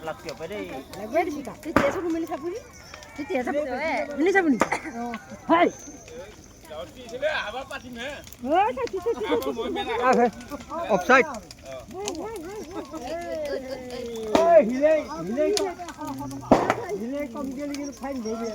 লাগতে পাই দেই লাগবে দিছি কা তেতিয়া সব মিলি চাবুনি তেতিয়া যাব মিলি চাবুনি হাই গাউটি ছিলে হাবা পাতিম হে ও চাচি অফসাইড এই হিলে কম গেলি কিন্তু ফাইন দেবে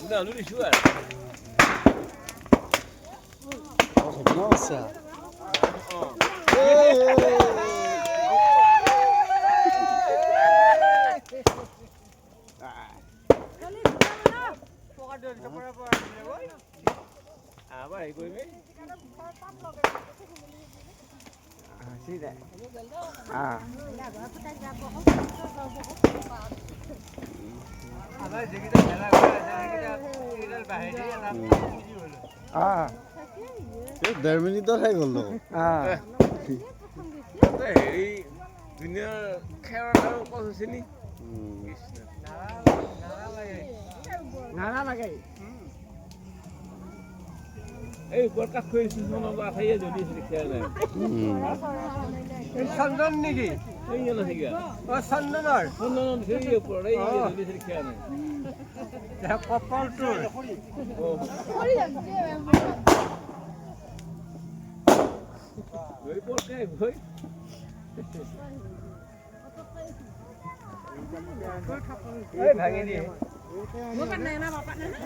না লুরি শুয়ার Nossa. আবার এই কইবে Sida. Ah. আমাৰ যেকিটা খেলা কৰে যেকিটা ইডাল বাহিৰে নাম বুজি হলো Ah. 1.5 মিনিটত হৈ গ'ল Ah. হেৰি দুনিয়াৰ খেৰৰ আৰু কছ আছে নি নাৰা লাগে এই ওপৰত কাঠ থৈ দিছোঁ সোণৰ আঠাইয়ে জ্বলি আছে খেৰ নাই এই চন্দন নেকি এই গেল আছে অ চন্দনৰ সোণৰ সেই ওপৰত এই জ্বলি আছে খেৰ নাই কপালটোৰ গৈ পৰকে গৈ এই ভাঙি দিয়ে Bukan nena bapak nena.